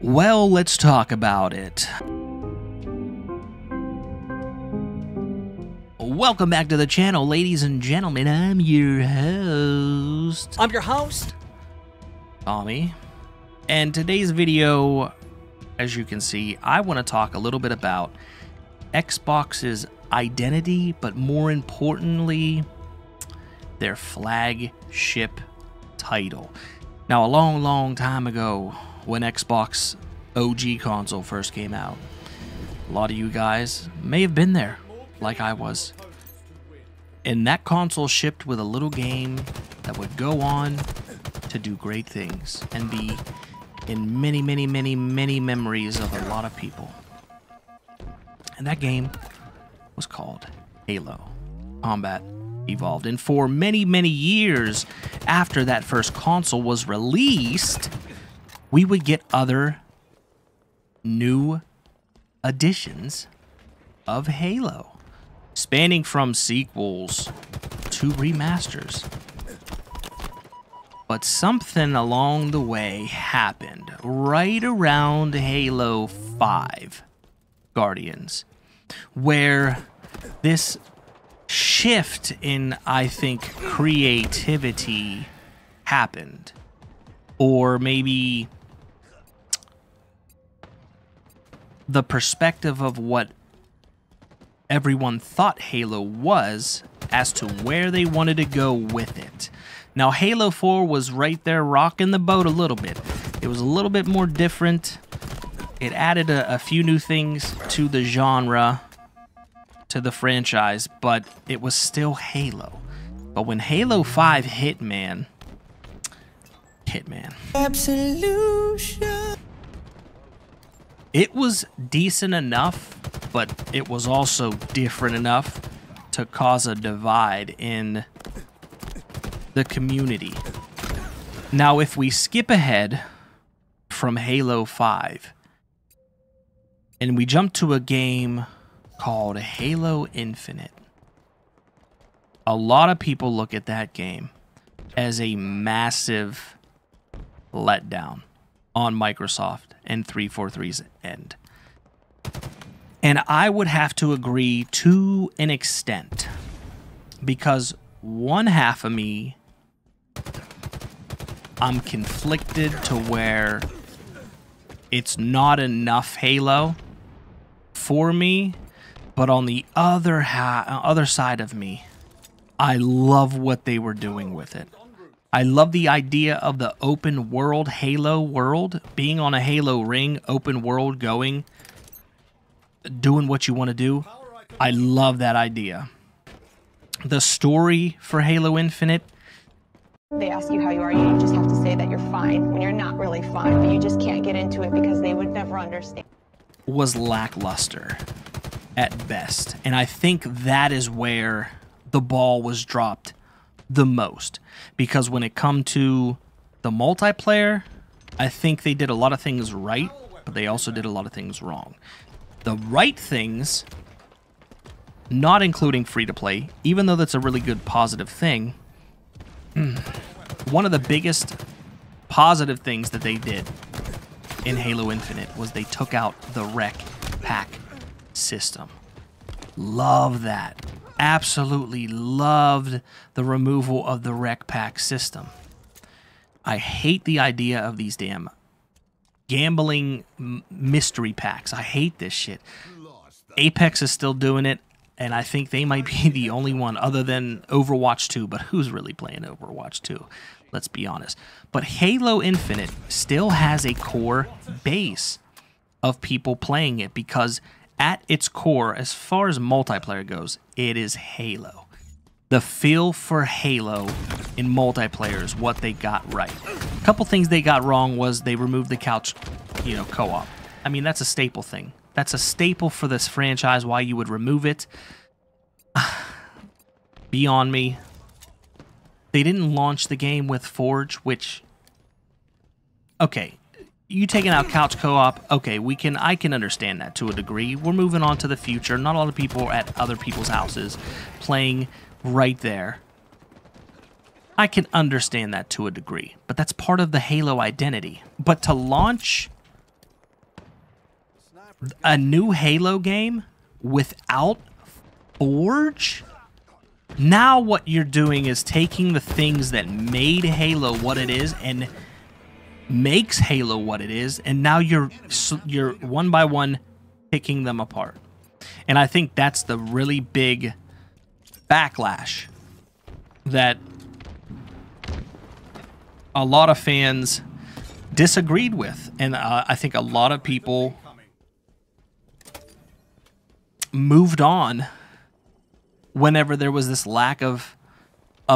Well, let's talk about it. Welcome back to the channel, ladies and gentlemen. I'm your host, Tommy. And today's video, as you can see, I want to talk a little bit about Xbox's identity, but more importantly, their flagship title. Now, a long time ago, when Xbox OG console first came out, a lot of you guys may have been there, like I was. And that console shipped with a little game that would go on to do great things and be in many memories of a lot of people. And that game was called Halo Combat Evolved. And for many years after that first console was released, we would get other new editions of Halo, spanning from sequels to remasters. But something along the way happened right around Halo 5 Guardians, where this shift in, I think, creativity happened. Or maybe the perspective of what everyone thought Halo was as to where they wanted to go with it. Now, Halo 4 was right there rocking the boat a little bit. It was a little bit more different. It added a few new things to the genre, to the franchise, but it was still Halo. But when Halo 5 hit, man. Absolution. It was decent enough, but it was also different enough to cause a divide in the community. Now, if we skip ahead from Halo 5 and we jump to a game called Halo Infinite, a lot of people look at that game as a massive letdown on Microsoft and 343's end. And I would have to agree to an extent, because one half of me, I'm conflicted to where it's not enough Halo for me, but on the other side of me, I love what they were doing with it. I love the idea of the open world Halo world, being on a Halo ring, open world going, doing what you want to do. I love that idea. The story for Halo Infinite. They ask you how you are, you just have to say that you're fine when you're not really fine, but you just can't get into it because they would never understand. Was lackluster at best. And I think that is where the ball was dropped the most, because when it come to the multiplayer, I think they did a lot of things right, but they also did a lot of things wrong. The right things, not including free-to-play, even though that's a really good positive thing, one of the biggest positive things that they did in Halo Infinite was they took out the rec pack system. Love that. Absolutely loved the removal of the rec pack system. I hate the idea of these damn gambling mystery packs. I hate this shit. Apex is still doing it, and I think they might be the only one other than Overwatch 2, but who's really playing Overwatch 2? Let's be honest. But Halo Infinite still has a core base of people playing it, because at its core, as far as multiplayer goes, it is Halo. The feel for Halo in multiplayer is what they got right. A couple things they got wrong was they removed the couch, co-op. I mean, that's a staple thing. That's a staple for this franchise. Why you would remove it, beyond me. They didn't launch the game with Forge, which, okay, you taking out couch co-op, okay, I can understand that to a degree. We're moving on to the future. Not a lot of people are at other people's houses playing right there. I can understand that to a degree, but that's part of the Halo identity. But to launch A new Halo game without Forge? Now what you're doing is taking the things that made Halo what it is and makes Halo what it is, and now you're one by one picking them apart. And I think that's the really big backlash that a lot of fans disagreed with, and I think a lot of people moved on whenever there was this lack of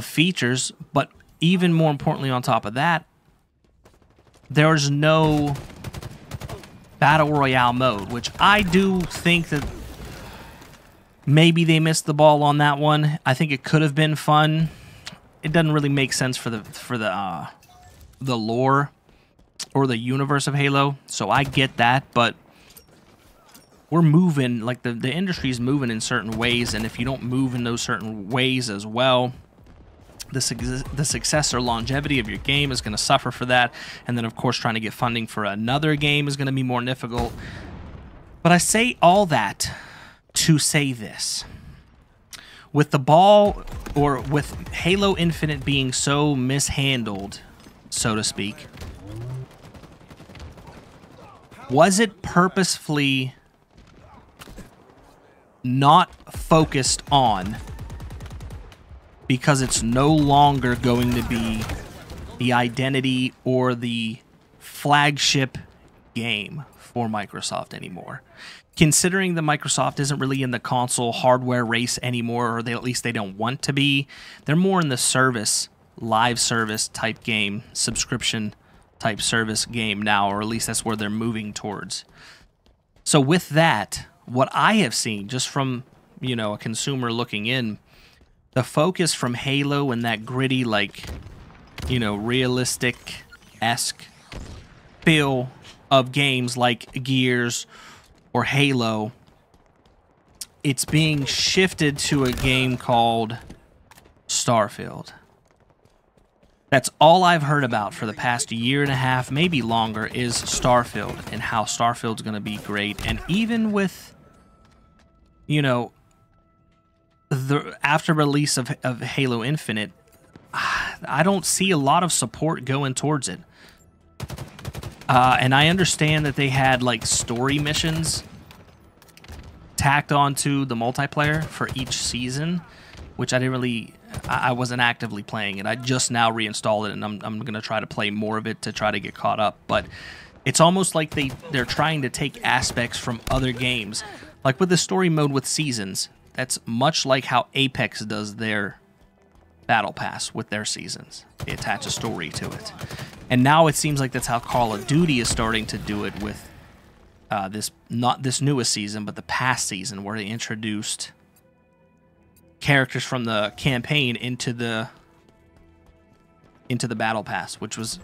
features. But even more importantly, on top of that, there's no battle royale mode, which I do think that maybe they missed the ball on that one. I think it could have been fun. It doesn't really make sense for the lore or the universe of Halo, so I get that, but we're moving, like the industry's moving in certain ways, and if you don't move in those certain ways as well, the success or longevity of your game is going to suffer for that. And then, of course, trying to get funding for another game is going to be more difficult. But I say all that to say this. With the ball, or with Halo Infinite being so mishandled, so to speak, was it purposefully not focused on because it's no longer going to be the identity or the flagship game for Microsoft anymore? Considering that Microsoft isn't really in the console hardware race anymore, or at least they don't want to be, they're more in the service, live service type game, subscription type service game now, or at least that's where they're moving towards. So with that, what I have seen just from, you know, a consumer looking in, the focus from Halo and that gritty, like, you know, realistic-esque feel of games like Gears or Halo, it's being shifted to a game called Starfield. That's all I've heard about for the past year and a half, maybe longer, is Starfield and how Starfield's going to be great. And even with, you know, the after release of Halo Infinite, I don't see a lot of support going towards it. And I understand that they had like story missions tacked onto the multiplayer for each season, which I didn't really, I wasn't actively playing it. I just now reinstalled it, and I'm going to try to play more of it to try to get caught up. But it's almost like they're trying to take aspects from other games. Like with the story mode with seasons, that's much like how Apex does their Battle Pass with their seasons. They attach a story to it. And now it seems like that's how Call of Duty is starting to do it with not this newest season, but the past season, where they introduced characters from the campaign into the Battle Pass, which was,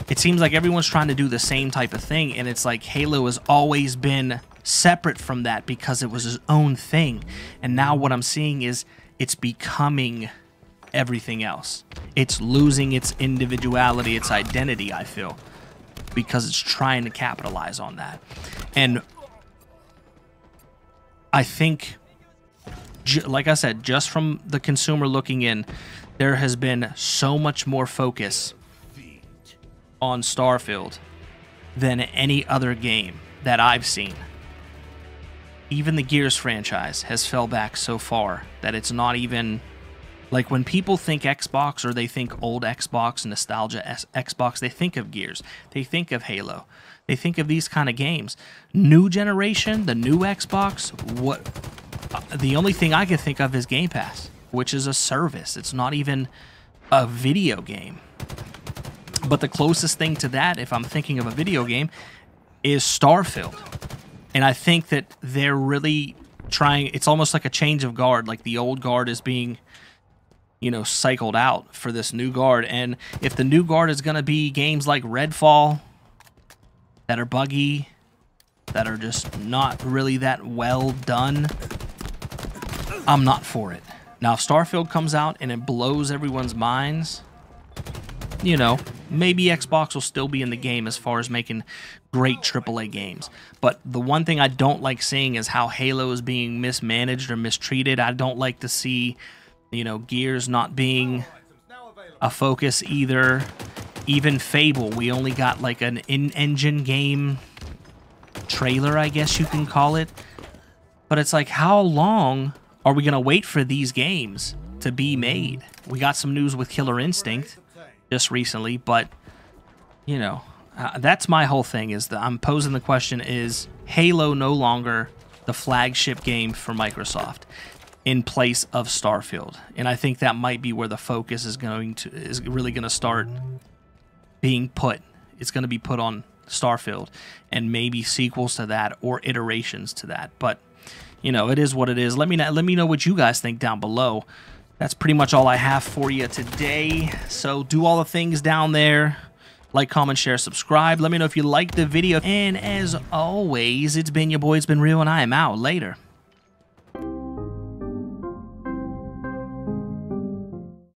it seems like everyone's trying to do the same type of thing, and it's like Halo has always been separate from that because it was its own thing. And now what I'm seeing is it's becoming everything else. It's losing its individuality, its identity, I feel, because it's trying to capitalize on that. And I think, like I said, just from the consumer looking in, there has been so much more focus on Starfield than any other game that I've seen. Even the Gears franchise has fell back so far that it's not even, like, when people think Xbox or they think old Xbox, nostalgia Xbox, they think of Gears, they think of Halo, they think of these kind of games. New generation, the new Xbox, the only thing I can think of is Game Pass, which is a service. It's not even a video game. But the closest thing to that, if I'm thinking of a video game, is Starfield. And I think that they're really trying, it's almost like a change of guard, like the old guard is being, you know, cycled out for this new guard. And if the new guard is going to be games like Redfall that are buggy, that are just not really that well done, I'm not for it. Now, if Starfield comes out and it blows everyone's minds, you know, maybe Xbox will still be in the game as far as making great AAA games. But the one thing I don't like seeing is how Halo is being mismanaged or mistreated. I don't like to see, you know, Gears not being a focus either. Even Fable, we only got like an in-engine game trailer, I guess you can call it. But it's like, how long are we going to wait for these games to be made? We got some news with Killer Instinct just recently, but, you know, that's my whole thing, is that I'm posing the question, is Halo no longer the flagship game for Microsoft in place of Starfield? And I think that might be where the focus is really going to start being put. It's going to be put on Starfield and maybe sequels to that or iterations to that. But, you know, it is what it is. Let me know what you guys think down below. That's pretty much all I have for you today. So do all the things down there. Like, comment, share, subscribe. Let me know if you liked the video. And as always, it's been your boy, it's been real, and I am out. Later.